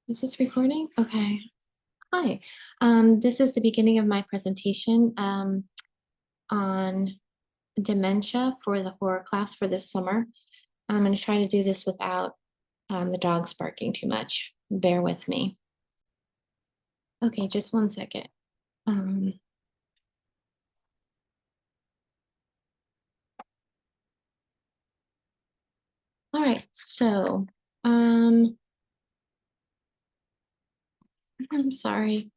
Is this recording? Okay. Hi. This is the beginning of my presentation on dementia for the horror class for this summer. I'm going to try to do this without the dogs barking too much. Bear with me. Okay, just one second. Um, all right, so I'm sorry.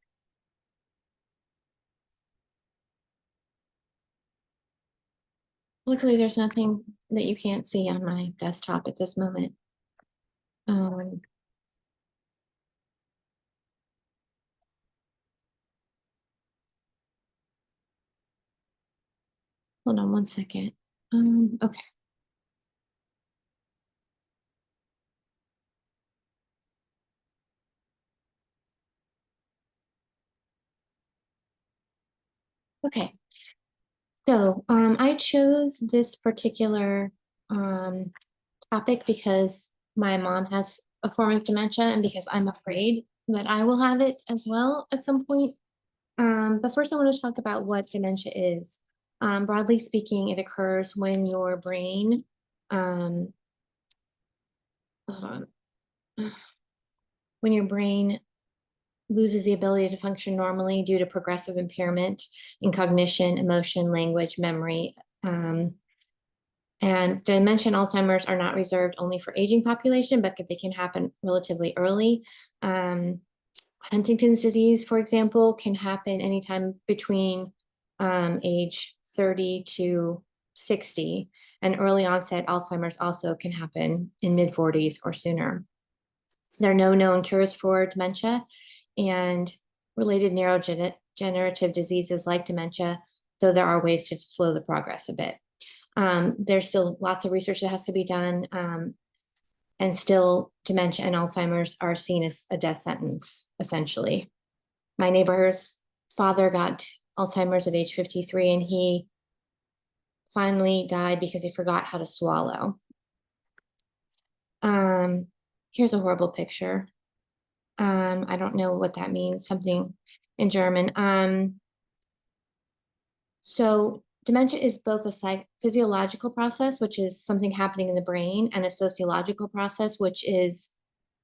Luckily, there's nothing that you can't see on my desktop at this moment. Um, Hold on one second. Okay. Okay. So I chose this particular topic because my mom has a form of dementia and because I'm afraid that I will have it as well at some point. But first, I want to talk about what dementia is. Broadly speaking, it occurs when your brain, um, hold on, when your brain loses the ability to function normally due to progressive impairment in cognition, emotion, language, memory. And dementia and Alzheimer's are not reserved only for aging population, but they can happen relatively early. Huntington's disease, for example, can happen anytime between age 30 to 60, and early onset Alzheimer's also can happen in mid 40s or sooner. There are no known cures for dementia, and related neurodegenerative diseases like dementia, though there are ways to slow the progress a bit. There's still lots of research that has to be done, and still dementia and Alzheimer's are seen as a death sentence, essentially. My neighbor's father got Alzheimer's at age 53, and he finally died because he forgot how to swallow. Here's a horrible picture. I don't know what that means, something in German. So dementia is both a physiological process, which is something happening in the brain, and a sociological process, which is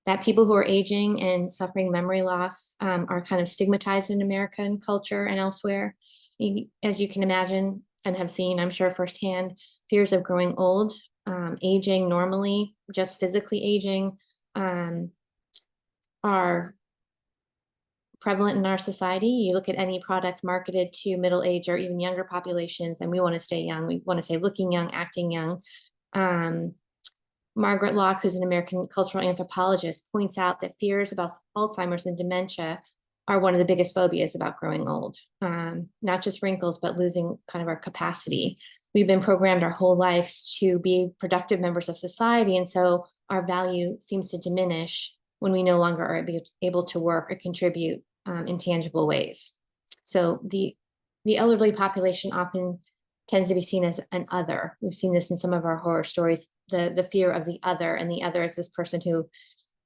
that people who are aging and suffering memory loss are kind of stigmatized in American culture and elsewhere. As you can imagine and have seen, I'm sure firsthand, fears of growing old, aging normally, just physically aging, are prevalent in our society. You look at any product marketed to middle age or even younger populations, and we want to stay young. We want to stay looking young, acting young. Margaret Locke, who's an American cultural anthropologist, points out that fears about Alzheimer's and dementia are one of the biggest phobias about growing old. Not just wrinkles, but losing kind of our capacity. We've been programmed our whole lives to be productive members of society, and so our value seems to diminish when we no longer are able to work or contribute in tangible ways. So the elderly population often tends to be seen as an other. We've seen this in some of our horror stories, the fear of the other, and the other is this person who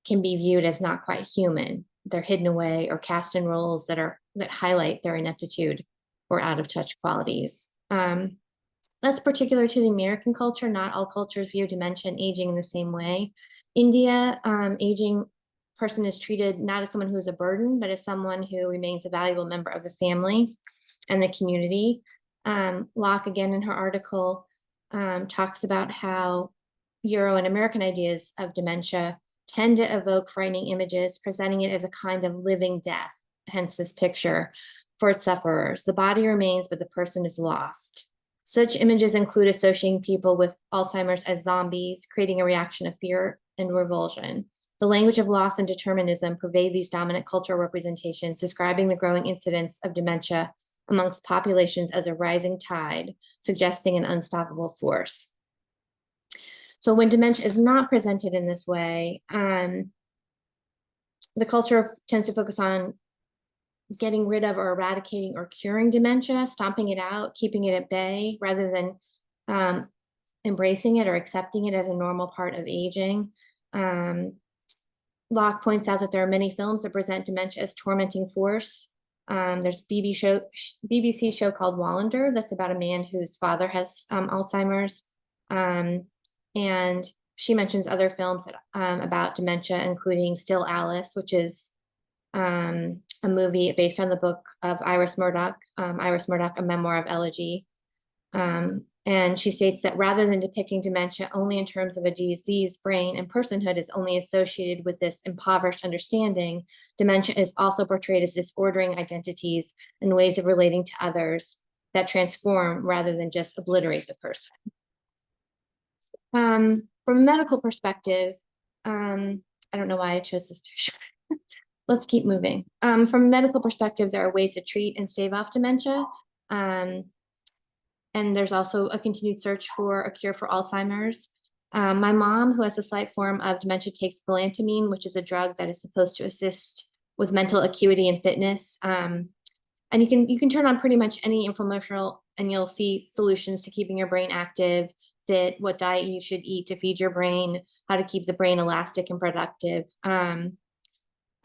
can be viewed as not quite human. They're hidden away or cast in roles that highlight their ineptitude or out of touch qualities. That's particular to the American culture. Not all cultures view dementia and aging in the same way. India, aging person is treated not as someone who is a burden, but as someone who remains a valuable member of the family and the community. Locke, again, in her article, talks about how Euro and American ideas of dementia tend to evoke frightening images, presenting it as a kind of living death, hence this picture for its sufferers. The body remains, but the person is lost. Such images include associating people with Alzheimer's as zombies, creating a reaction of fear and revulsion. The language of loss and determinism pervade these dominant cultural representations, describing the growing incidence of dementia amongst populations as a rising tide, suggesting an unstoppable force. So when dementia is not presented in this way, the culture tends to focus on getting rid of or eradicating or curing dementia, stomping it out, keeping it at bay, rather than embracing it or accepting it as a normal part of aging. Locke points out that there are many films that present dementia as tormenting force. There's BBC show called Wallander that's about a man whose father has Alzheimer's. Um, and she mentions other films that, about dementia, including Still Alice, which is a movie based on the book of Iris Murdoch, A Memoir of Elegy. And she states that rather than depicting dementia only in terms of a diseased brain and personhood is only associated with this impoverished understanding, dementia is also portrayed as disordering identities and ways of relating to others that transform rather than just obliterate the person. From a medical perspective, I don't know why I chose this picture. Let's keep moving. From a medical perspective, there are ways to treat and stave off dementia. And there's also a continued search for a cure for Alzheimer's. My mom, who has a slight form of dementia, takes galantamine, which is a drug that is supposed to assist with mental acuity and fitness. And you can turn on pretty much any infomercial and you'll see solutions to keeping your brain active, fit, what diet you should eat to feed your brain, how to keep the brain elastic and productive. And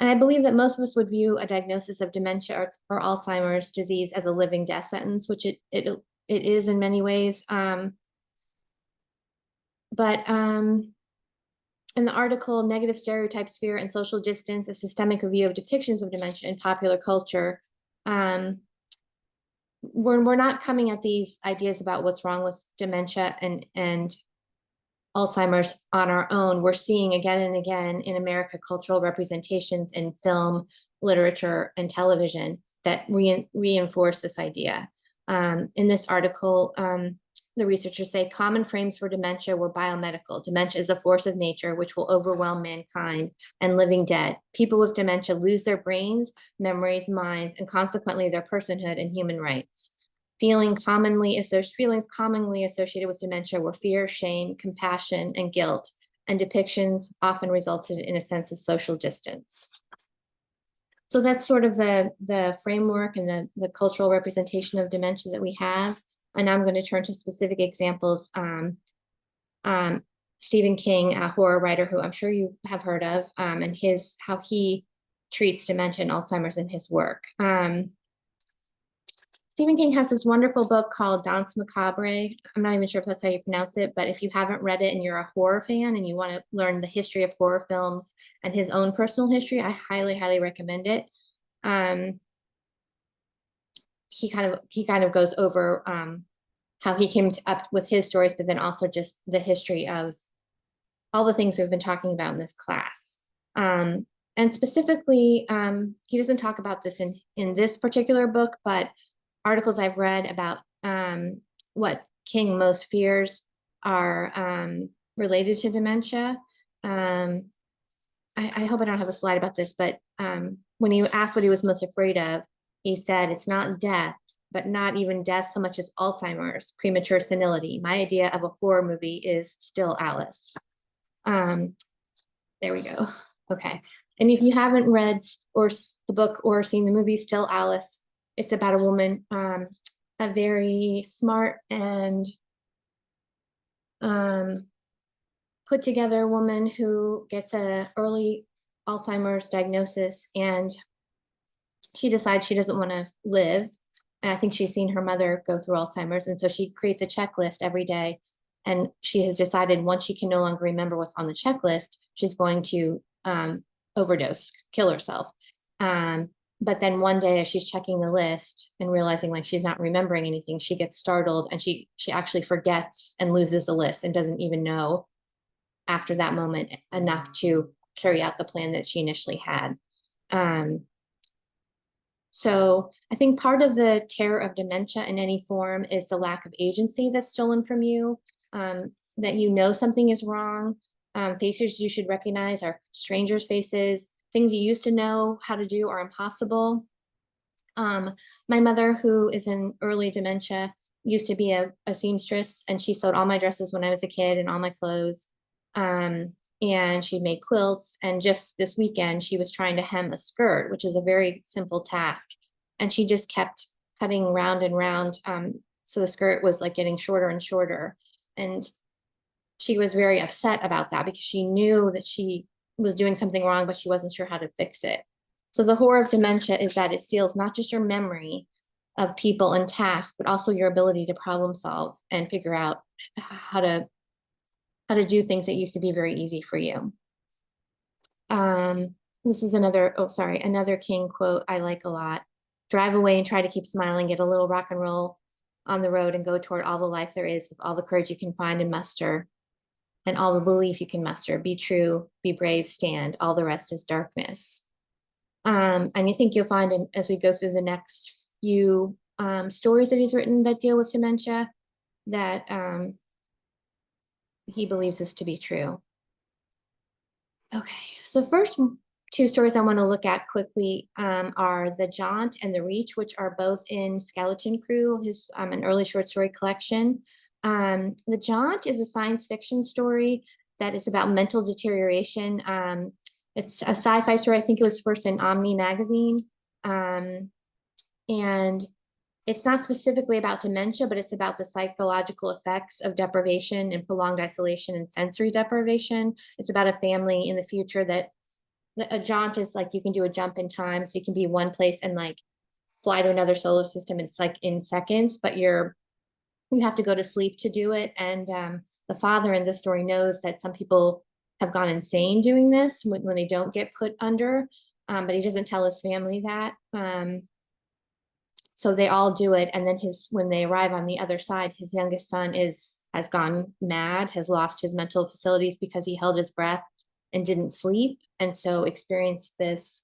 I believe that most of us would view a diagnosis of dementia or Alzheimer's disease as a living death sentence, which it is in many ways. But in the article, Negative Stereotypes, Fear, and Social Distance, a systemic review of depictions of dementia in popular culture, we're not coming at these ideas about what's wrong with dementia and Alzheimer's on our own. We're seeing again and again in America cultural representations in film, literature, and television that reinforce this idea. In this article, the researchers say common frames for dementia were biomedical. Dementia is a force of nature which will overwhelm mankind and living dead. People with dementia lose their brains, memories, minds, and consequently their personhood and human rights. Feelings commonly associated with dementia were fear, shame, compassion, and guilt, and depictions often resulted in a sense of social distance. So that's sort of the framework and the cultural representation of dementia that we have. And I'm going to turn to specific examples. Stephen King, a horror writer who I'm sure you have heard of, and how he treats dementia and Alzheimer's in his work. Stephen King has this wonderful book called Danse Macabre. I'm not even sure if that's how you pronounce it, but if you haven't read it and you're a horror fan and you want to learn the history of horror films and his own personal history, I highly, highly recommend it. He kind of goes over how he came up with his stories, but then also just the history of all the things we've been talking about in this class. And specifically, he doesn't talk about this in this particular book, but articles I've read about what King most fears are related to dementia. I hope I don't have a slide about this, but when he asked what he was most afraid of, he said, it's not death, but not even death so much as Alzheimer's, premature senility. My idea of a horror movie is Still Alice. There we go. Okay. And if you haven't read the book or seen the movie Still Alice, it's about a woman, a very smart and put together woman who gets an early Alzheimer's diagnosis, and she decides she doesn't want to live. And I think she's seen her mother go through Alzheimer's, and so she creates a checklist every day. And she has decided once she can no longer remember what's on the checklist, she's going to overdose, kill herself. But then one day as she's checking the list and realizing like she's not remembering anything, she gets startled and she actually forgets and loses the list and doesn't even know after that moment enough to carry out the plan that she initially had. So I think part of the terror of dementia in any form is the lack of agency that's stolen from you, that you know something is wrong. Faces you should recognize are strangers' faces. Things you used to know how to do are impossible. My mother, who is in early dementia, used to be a seamstress, and she sewed all my dresses when I was a kid and all my clothes. And she made quilts. And just this weekend, she was trying to hem a skirt, which is a very simple task. And she just kept cutting round and round. So the skirt was like getting shorter and shorter. And she was very upset about that because she knew that she was doing something wrong, but she wasn't sure how to fix it. So the horror of dementia is that it steals not just your memory of people and tasks, but also your ability to problem solve and figure out how to do things that used to be very easy for you. This is another, oh, sorry, another King quote I like a lot. Drive away and try to keep smiling, get a little rock and roll on the road and go toward all the life there is with all the courage you can find and muster and all the belief you can muster. Be true, be brave, stand. All the rest is darkness. And you think you'll find as we go through the next few stories that he's written that deal with dementia, that he believes this to be true. Okay, so the first two stories I want to look at quickly are The Jaunt and The Reach, which are both in Skeleton Crew, his an early short story collection. The Jaunt is a science fiction story that is about mental deterioration. It's a sci-fi story. I think it was first in Omni magazine. And it's not specifically about dementia, but it's about the psychological effects of deprivation and prolonged isolation and sensory deprivation. It's about a family in the future that a jaunt is like you can do a jump in time. So you can be one place and like fly to another solar system. It's like in seconds, but you have to go to sleep to do it. And the father in this story knows that some people have gone insane doing this when they don't get put under, but he doesn't tell his family that. So they all do it, and then when they arrive on the other side, his youngest son has gone mad, has lost his mental facilities because he held his breath and didn't sleep, and so experienced this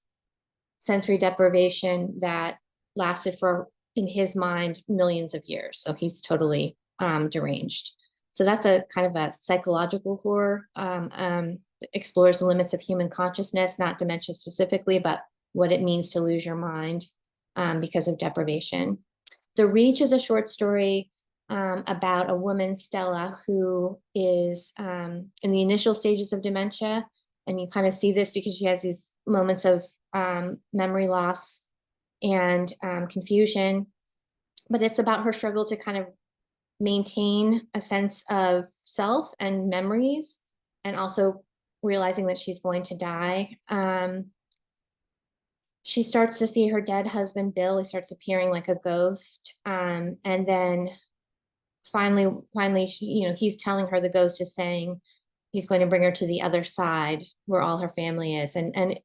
sensory deprivation that lasted for, in his mind, millions of years. So he's totally deranged. So that's a kind of a psychological horror. Explores the limits of human consciousness, not dementia specifically, but what it means to lose your mind because of deprivation. The Reach is a short story about a woman, Stella, who is in the initial stages of dementia. And you kind of see this because she has these moments of memory loss and confusion. But it's about her struggle to kind of maintain a sense of self and memories, and also realizing that she's going to die. She starts to see her dead husband, Bill. He starts appearing like a ghost. And then finally, he's telling her, the ghost is saying he's going to bring her to the other side where all her family is. And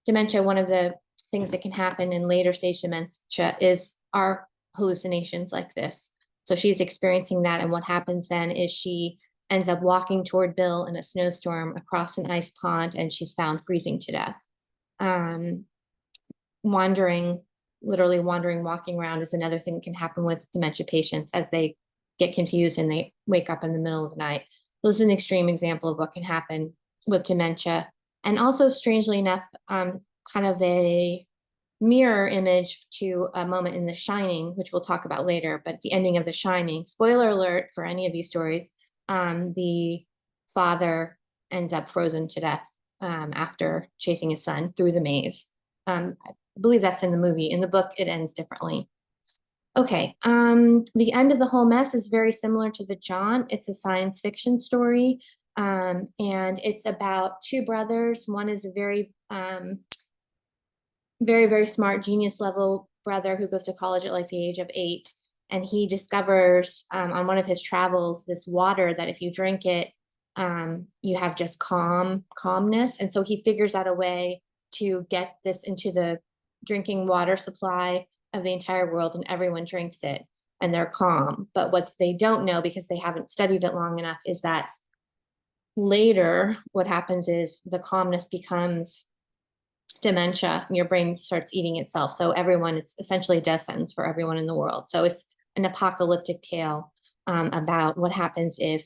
dementia, one of the things that can happen in later stage dementia are hallucinations like this. So she's experiencing that. And what happens then is she ends up walking toward Bill in a snowstorm across an ice pond, and she's found freezing to death. Literally wandering, walking around is another thing that can happen with dementia patients as they get confused and they wake up in the middle of the night. This is an extreme example of what can happen with dementia. And also, strangely enough, kind of a mirror image to a moment in The Shining, which we'll talk about later, but the ending of The Shining, spoiler alert for any of these stories, the father ends up frozen to death after chasing his son through the maze. I believe that's in the movie. In the book, it ends differently. Okay, the end of The Whole Mess is very similar to The Jaunt. It's a science fiction story, and it's about two brothers. One is a very, very smart, genius level brother who goes to college at like the age of 8, and he discovers on one of his travels this water that if you drink it, you have just calmness, and so he figures out a way to get this into the drinking water supply of the entire world, and everyone drinks it and they're calm. But what they don't know, because they haven't studied it long enough, is that later what happens is the calmness becomes dementia and your brain starts eating itself. So it's essentially a death sentence for everyone in the world. So it's an apocalyptic tale about what happens if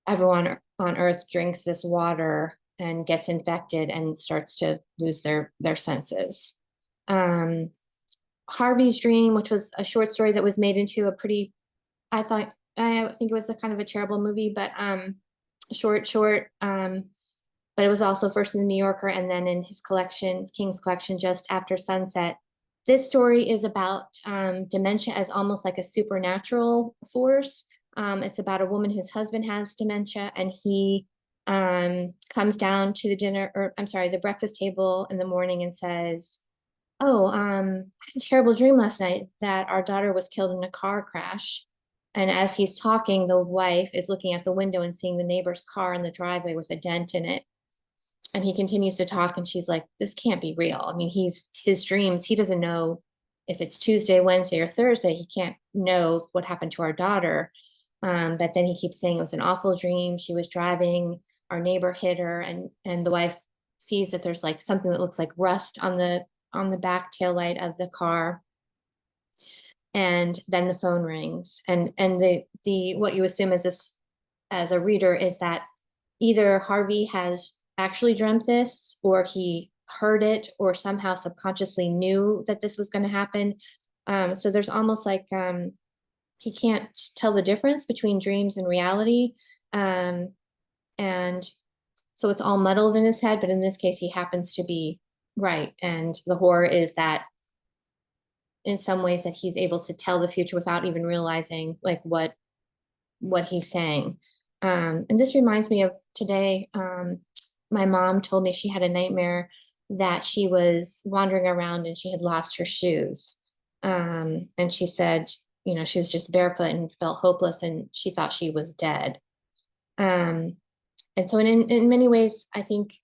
everyone on Earth drinks this water and gets infected and starts to lose their senses. Harvey's Dream, which was a short story that was made into a pretty, I think it was a kind of a terrible movie, but short, but it was also first in the New Yorker and then in his collection, King's collection, Just After Sunset. This story is about dementia as almost like a supernatural force. It's about a woman whose husband has dementia, and he comes down to the dinner, or I'm sorry, the breakfast table in the morning and says, "Oh, I had a terrible dream last night that our daughter was killed in a car crash." And as he's talking, the wife is looking out the window and seeing the neighbor's car in the driveway with a dent in it. And he continues to talk, and she's like, "This can't be real." I mean, his dreams, he doesn't know if it's Tuesday, Wednesday, or Thursday. He can't know what happened to our daughter. But then he keeps saying it was an awful dream. She was driving, our neighbor hit her, and the wife sees that there's like something that looks like rust on the back tail light of the car. And then the phone rings, and the what you assume as this as a reader is that either Harvey has actually dreamt this, or he heard it, or somehow subconsciously knew that this was going to happen. So there's almost like he can't tell the difference between dreams and reality. Um, and so it's all muddled in his head, but in this case, he happens to be right. And the horror is that in some ways that he's able to tell the future without even realizing like what he's saying. And this reminds me of today. My mom told me she had a nightmare that she was wandering around and she had lost her shoes. And she said, you know, she was just barefoot and felt hopeless and she thought she was dead. Um, and so in many ways, I think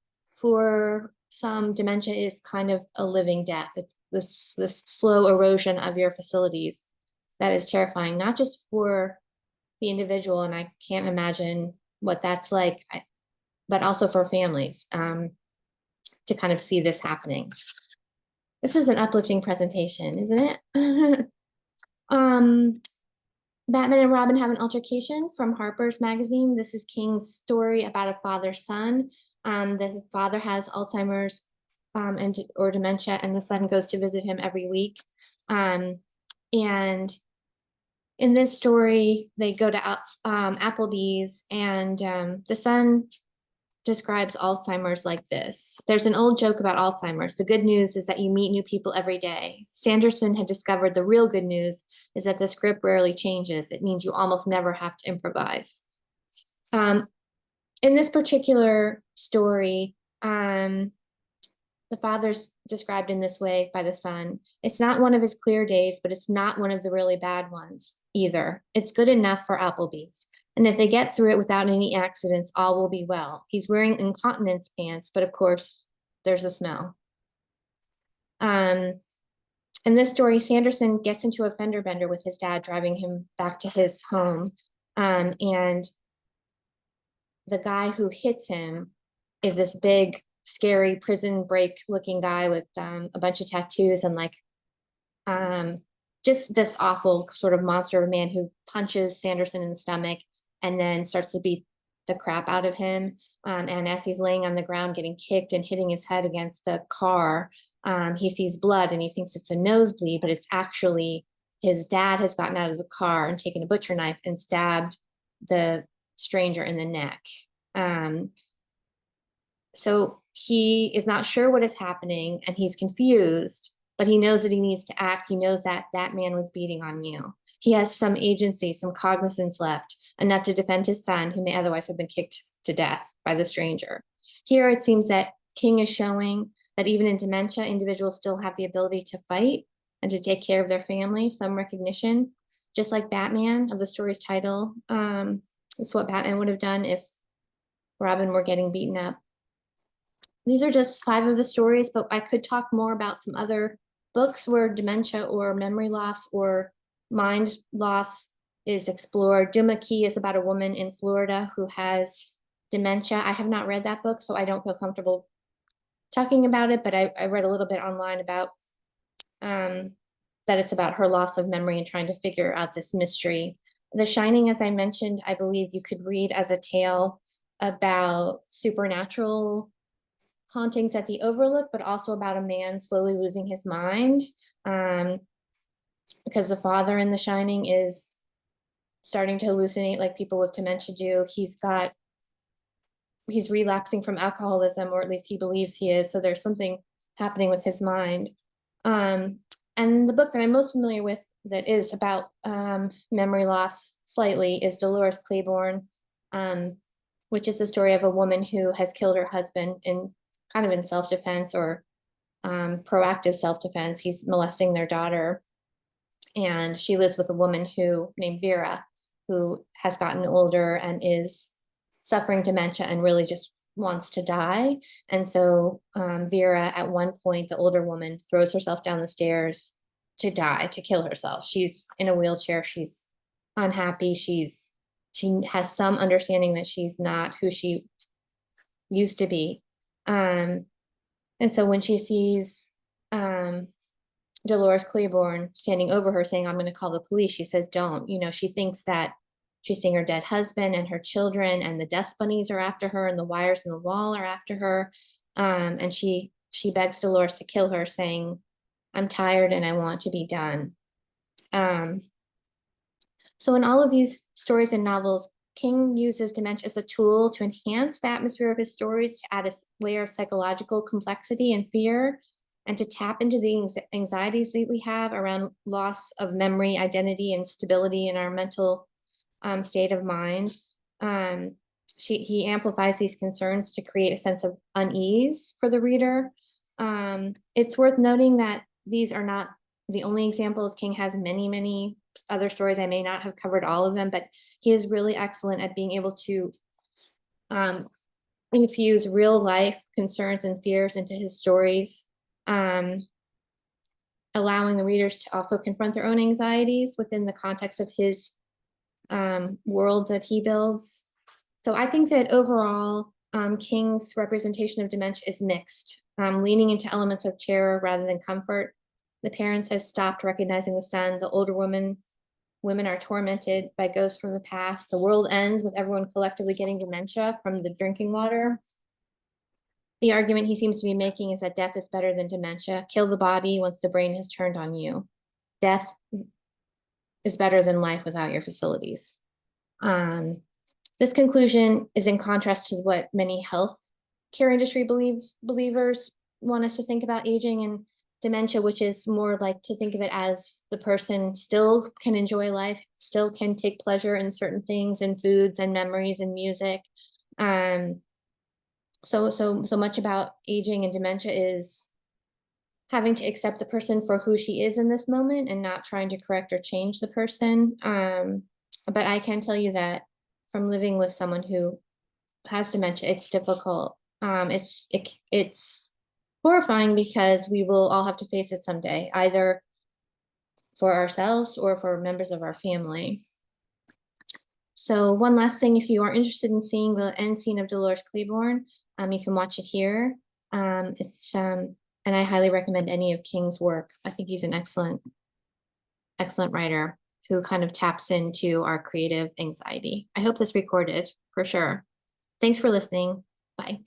for some, dementia is kind of a living death. It's this slow erosion of your facilities that is terrifying, not just for the individual, and I can't imagine what that's like, but also for families, to kind of see this happening. This is an uplifting presentation, isn't it? um, Batman and Robin have an altercation from Harper's Magazine. This is King's story about a father-son. The father has Alzheimer's and or dementia, and the son goes to visit him every week. And in this story, they go to Applebee's, and the son describes Alzheimer's like this. There's an old joke about Alzheimer's. The good news is that you meet new people every day. Sanderson had discovered the real good news is that the script rarely changes. It means you almost never have to improvise. In this particular story, the father's described in this way by the son. It's not one of his clear days, but it's not one of the really bad ones either. It's good enough for Applebee's. And if they get through it without any accidents, all will be well. He's wearing incontinence pants, but of course, there's a smell. In this story, Sanderson gets into a fender bender with his dad, driving him back to his home. And the guy who hits him is this big, scary prison break looking guy with a bunch of tattoos and like just this awful sort of monster of a man who punches Sanderson in the stomach and then starts to beat the crap out of him. And as he's laying on the ground getting kicked and hitting his head against the car, he sees blood and he thinks it's a nosebleed, but it's actually his dad has gotten out of the car and taken a butcher knife and stabbed the stranger in the neck. So he is not sure what is happening and he's confused, but he knows that he needs to act. He knows that that man was beating on you. He has some agency, some cognizance left, enough to defend his son, who may otherwise have been kicked to death by the stranger. Here it seems that King is showing that even in dementia, individuals still have the ability to fight and to take care of their family, some recognition, just like Batman of the story's title. It's what Batman would have done if Robin were getting beaten up. These are just 5 of the stories, but I could talk more about some other books where dementia or memory loss or mind loss is explored. Duma Key is about a woman in Florida who has dementia. I have not read that book, so I don't feel comfortable talking about it, but I read a little bit online about that it's about her loss of memory and trying to figure out this mystery. The Shining, as I mentioned, I believe you could read as a tale about supernatural hauntings at the Overlook, but also about a man slowly losing his mind, because the father in The Shining is starting to hallucinate like people with dementia do. He's relapsing from alcoholism, or at least he believes he is. So there's something happening with his mind. And the book that I'm most familiar with that is about memory loss slightly is Dolores Claiborne, which is the story of a woman who has killed her husband in kind of in self-defense or proactive self-defense. He's molesting their daughter, and she lives with a woman who named Vera, who has gotten older and is suffering dementia and really just wants to die. And so Vera, at one point, the older woman throws herself down the stairs to die, to kill herself. She's in a wheelchair. She's unhappy. She has some understanding that she's not who she used to be. And so when she sees Dolores Claiborne standing over her saying, I'm going to call the police, she says, don't. You know, she thinks that she's seeing her dead husband and her children, and the dust bunnies are after her, and the wires in the wall are after her. And she begs Dolores to kill her, saying, I'm tired and I want to be done. So in all of these stories and novels, King uses dementia as a tool to enhance the atmosphere of his stories, to add a layer of psychological complexity and fear, and to tap into the anxieties that we have around loss of memory, identity, and stability in our mental state of mind. He amplifies these concerns to create a sense of unease for the reader. It's worth noting that these are not the only examples. King has many, many other stories. I may not have covered all of them, but he is really excellent at being able to infuse real life concerns and fears into his stories, allowing the readers to also confront their own anxieties within the context of his world that he builds. So I think that overall, King's representation of dementia is mixed, leaning into elements of terror rather than comfort. The parents have stopped recognizing the son. The older women are tormented by ghosts from the past. The world ends with everyone collectively getting dementia from the drinking water. The argument he seems to be making is that death is better than dementia. Kill the body once the brain has turned on you. Death is better than life without your facilities. This conclusion is in contrast to what many health care industry believers want us to think about aging and dementia, which is more like to think of it as the person still can enjoy life, still can take pleasure in certain things and foods and memories and music. So much about aging and dementia is having to accept the person for who she is in this moment and not trying to correct or change the person. But I can tell you that from living with someone who has dementia, it's difficult. It's horrifying because we will all have to face it someday, either for ourselves or for members of our family. So one last thing, if you are interested in seeing the end scene of Dolores Claiborne, you can watch it here. And I highly recommend any of King's work. I think he's an excellent writer who kind of taps into our creative anxiety. I hope this recorded for sure. Thanks for listening. Bye.